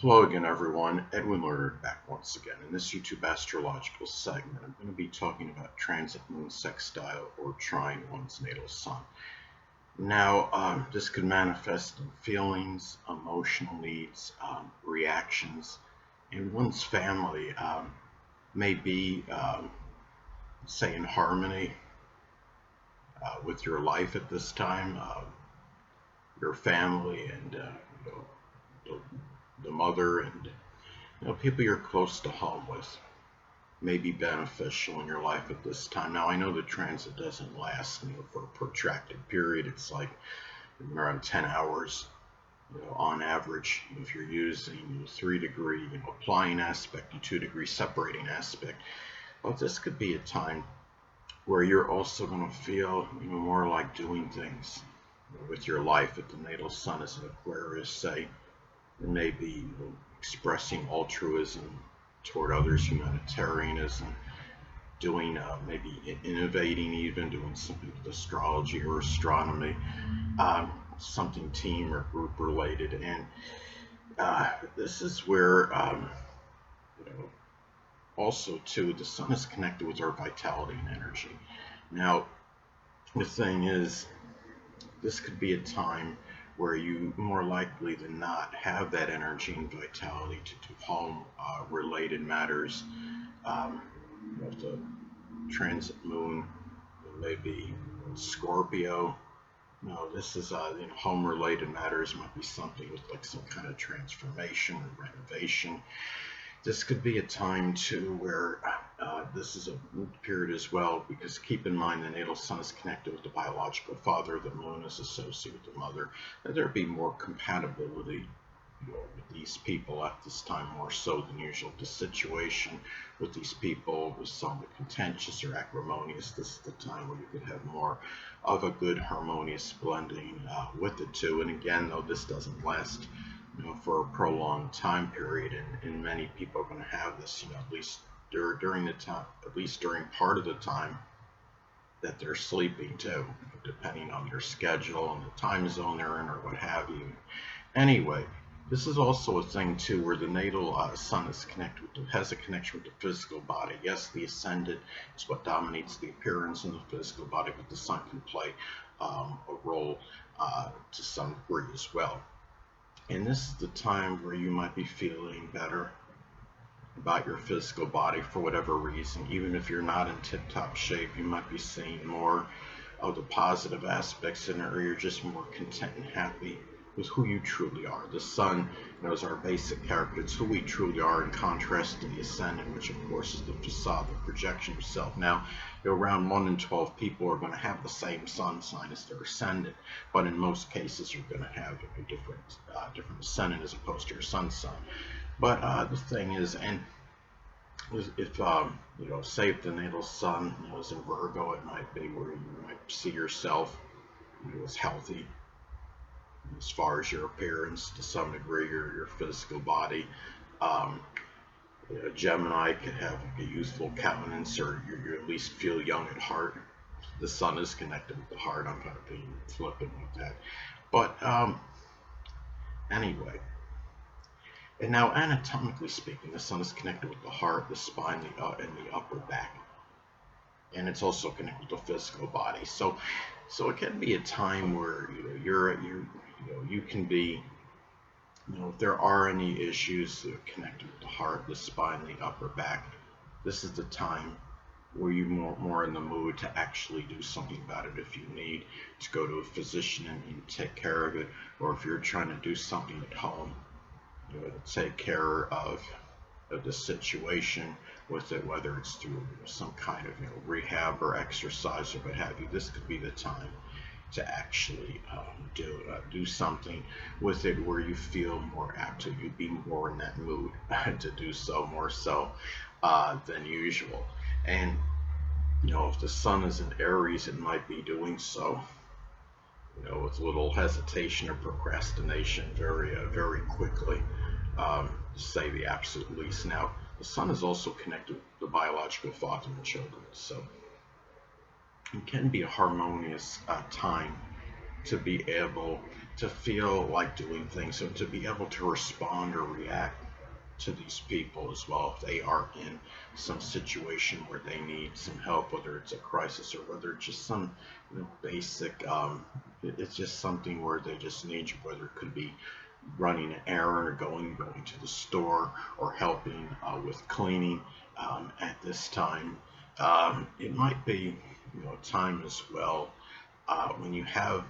Hello again, everyone. Edwin Learnard back once again. In this YouTube astrological segment, I'm going to be talking about transit moon sextile or trine one's natal sun. Now, this could manifest in feelings, emotional needs, reactions, and one's family may be, say, in harmony with your life at this time, your family, and you know, the mother and people you're close to home with may be beneficial in your life at this time. Now, I know the transit doesn't last for a protracted period. It's like around 10 hours on average. If you're using 3 degree applying aspect and 2 degree separating aspect, but this could be a time where you're also going to feel more like doing things with your life. If the natal sun is an Aquarius, say, it may be expressing altruism toward others, humanitarianism, doing maybe innovating, even doing something with astrology or astronomy, something team or group related. And this is where you know, also too, the sun is connected with our vitality and energy. Now, the thing is, this could be a time where you more likely than not have that energy and vitality to do home related matters. With the transit moon, maybe Scorpio. No, this is home related matters. Might be something with like some kind of transformation or renovation. This could be a time too where this is a period as well, because keep in mind the natal sun is connected with the biological father, the moon is associated with the mother, that there be more compatibility with these people at this time, more so than usual. The situation with these people was somewhat contentious or acrimonious. This is the time where you could have more of a good harmonious blending with the two. And again, though, this doesn't last for a prolonged time period, and many people are going to have this, at least during the time, at least during part of the time that they're sleeping too, depending on their schedule and the time zone they're in or what have you. Anyway, this is also a thing too where the natal sun is connected has a connection with the physical body. Yes, the ascendant is what dominates the appearance in the physical body, but the sun can play a role to some degree as well. And this is the time where you might be feeling better about your physical body for whatever reason. Even if you're not in tip-top shape, you might be seeing more of the positive aspects in it, or you're just more content and happy with who you truly are. The sun is our basic character. It's who we truly are, in contrast to the ascendant, which of course is the facade, the projection of self. Now, around 1 in 12 people are going to have the same sun sign as their ascendant, but in most cases you're going to have a different ascendant as opposed to your sun sign. But the thing is, and if say if the natal sun is in Virgo, it might be where you might see yourself as healthy as far as your appearance, to some degree, your physical body. Gemini could have like a youthful countenance, or you at least feel young at heart. The sun is connected with the heart. I'm kind of being flippant with that. But anyway, and now anatomically speaking, the sun is connected with the heart, the spine, and the upper back. And it's also connected with the physical body. So it can be a time where you can be, if there are any issues that are connected with the heart, the spine, the upper back, this is the time where you're more in the mood to actually do something about it. If you need to go to a physician and take care of it, or if you're trying to do something at home, to take care of the situation with it, whether it's through some kind of rehab or exercise or what have you, this could be the time to actually do something with it where you feel more apt to, you'd be more in that mood to do so, more so than usual. And if the sun is in Aries, it might be doing so with little hesitation or procrastination very quickly, to say the absolute least. Now, the sun is also connected with the biological father and children, so it can be a harmonious time to be able to feel like doing things, and to be able to respond or react to these people as well if they are in some situation where they need some help, whether it's a crisis or whether it's just some basic it's just something where they just need you, whether it could be running an errand or going to the store or helping with cleaning at this time. It might be time as well when you have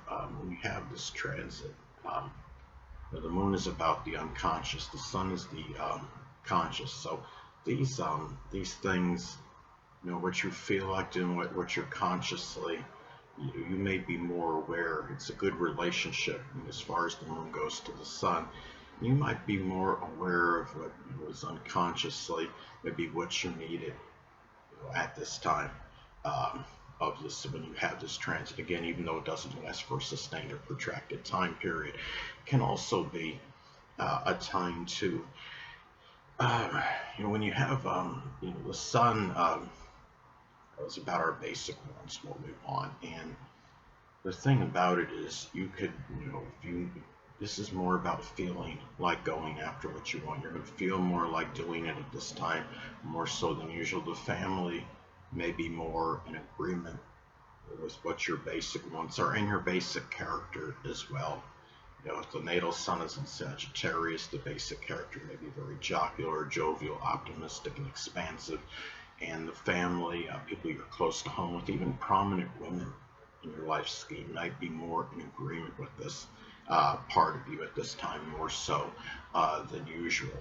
this transit. Um, the moon is about the unconscious. The sun is the conscious. So these things, what you feel like doing, what you're consciously, you may be more aware. It's a good relationship as far as the moon goes to the sun. You might be more aware of what was unconsciously, maybe what you needed at this time. Of this, when you have this transit again, even though it doesn't last for a sustained or protracted time period, can also be a time to when you have the sun is about our basic wants, what we want. And the thing about it is, you could if you this is more about feeling like going after what you want. You're going to feel more like doing it at this time, more so than usual. The family may be more in agreement with what your basic wants are and your basic character as well. If the natal sun is in Sagittarius, the basic character may be very jocular, jovial, optimistic, and expansive. And the family, people you're close to home with, even prominent women in your life scheme might be more in agreement with this part of you at this time, more so than usual.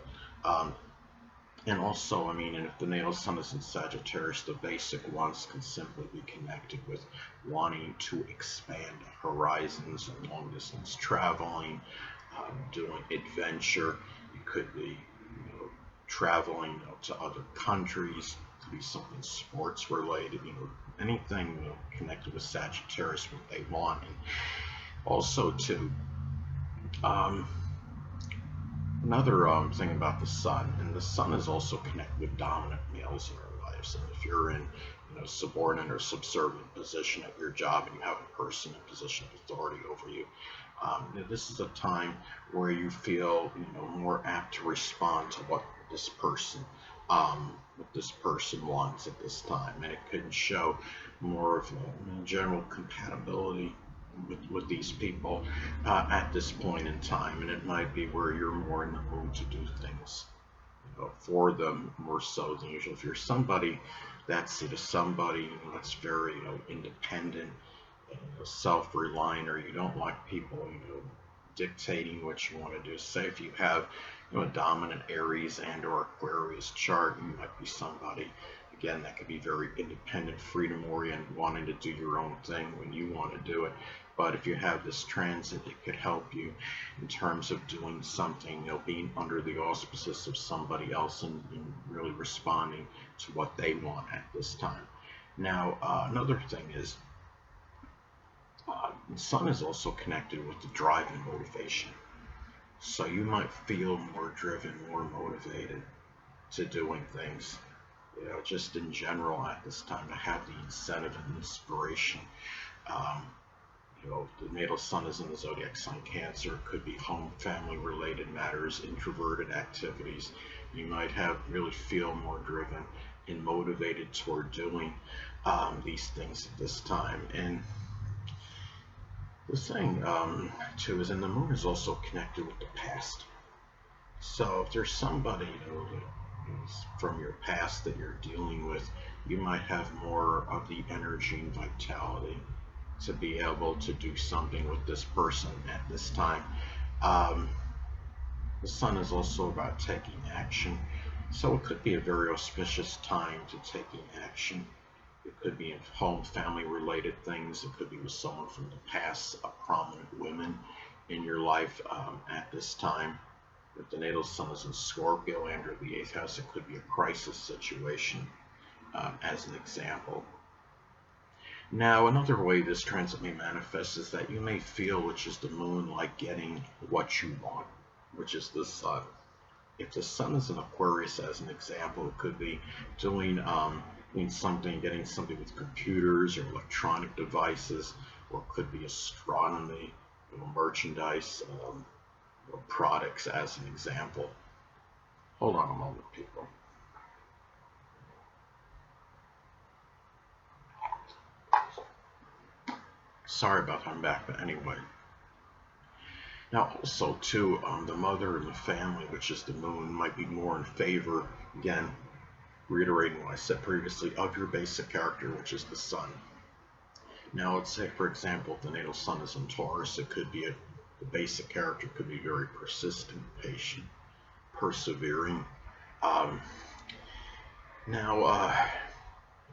And also, and if the natal sun is in Sagittarius, the basic wants can simply be connected with wanting to expand horizons and long distance traveling, doing adventure. You could be traveling to other countries. It could be something sports related, anything connected with Sagittarius, what they want. And also too, another thing about the sun, and the sun is also connected with dominant males in our lives. And if you're in subordinate or subservient position at your job and you have a person in position of authority over you, this is a time where you feel more apt to respond to what this person wants at this time. And it could show more of a general compatibility with these people at this point in time. And it might be where you're more in the mood to do things for them more so than usual. If you're somebody that's that's very independent and self-reliant, or you don't like people dictating what you want to do. Say if you have a dominant Aries and or Aquarius chart, you might be somebody again that could be very independent, freedom oriented, wanting to do your own thing when you want to do it. But if you have this transit, it could help you in terms of doing something, being under the auspices of somebody else and really responding to what they want at this time. Now, another thing is, the sun is also connected with the drive and motivation. So you might feel more driven, more motivated to doing things, just in general at this time, to have the incentive and inspiration. The natal sun is in the zodiac sign Cancer. It could be home, family related matters, introverted activities. You might really feel more driven and motivated toward doing these things at this time. And the thing too is, and the moon is also connected with the past. So if there's somebody from your past that you're dealing with, you might have more of the energy and vitality to be able to do something with this person at this time. The sun is also about taking action, so it could be a very auspicious time to taking action. It could be in home, family related things. It could be with someone from the past, a prominent women in your life at this time. If the natal sun is in Scorpio and or the 8th house, it could be a crisis situation as an example. Now, another way this transit may manifest is that you may feel, which is the moon, like getting what you want, which is the sun. If the sun is in Aquarius, as an example, it could be doing something, getting something with computers or electronic devices, or it could be astronomy, merchandise, or products as an example. Hold on a moment, people. Sorry about that, I'm back, but anyway. Now also too, the mother and the family, which is the moon, might be more in favor, again, reiterating what I said previously, of your basic character, which is the sun. Now let's say, for example, if the natal sun is in Taurus, it could be the basic character could be very persistent, patient, persevering. It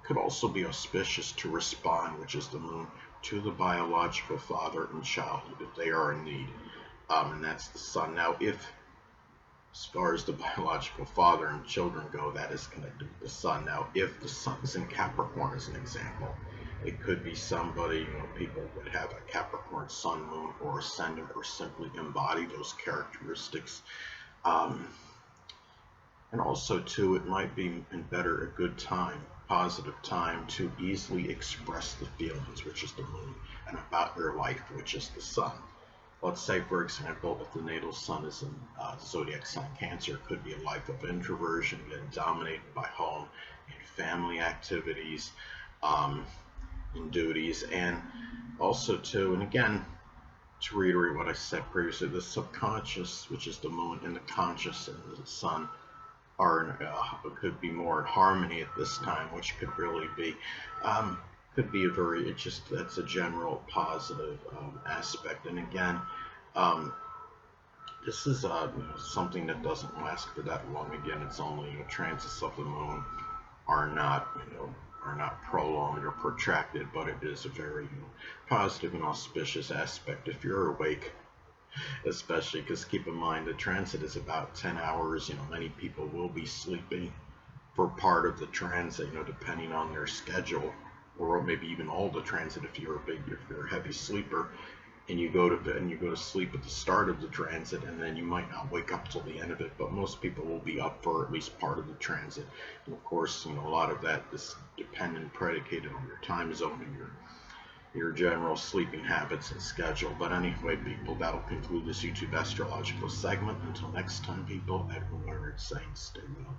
could also be auspicious to respond, which is the moon, to the biological father and child if they are in need, and that's the sun. Now, as far as the biological father and children go, that is connected to the sun. Now, if the sun's in Capricorn, as an example, it could be somebody, people that have a Capricorn sun, moon, or ascendant, or simply embody those characteristics. And also, too, it might be a good time, positive time to easily express the feelings, which is the moon, and about your life, which is the sun. Let's say, for example, if the natal sun is in zodiac sign Cancer, it could be a life of introversion, getting dominated by home and family activities, and duties, and also, too, and again, to reiterate what I said previously, the subconscious, which is the moon, and the conscious and the sun could be more in harmony at this time, which could really be that's a general positive aspect. And again, this is something that doesn't last for that long. Again, it's only transits of the moon are not prolonged or protracted, but it is a very positive and auspicious aspect if you're awake. Especially because keep in mind the transit is about 10 hours. Many people will be sleeping for part of the transit, depending on their schedule, or maybe even all the transit if you're a heavy sleeper, and you go to bed and you go to sleep at the start of the transit, and then you might not wake up till the end of it, but most people will be up for at least part of the transit. And of course, a lot of that is dependent, predicated on your time zone and your general sleeping habits and schedule. But anyway, people, that'll conclude this YouTube astrological segment. Until next time, people, Edwin Learnard saying stay well.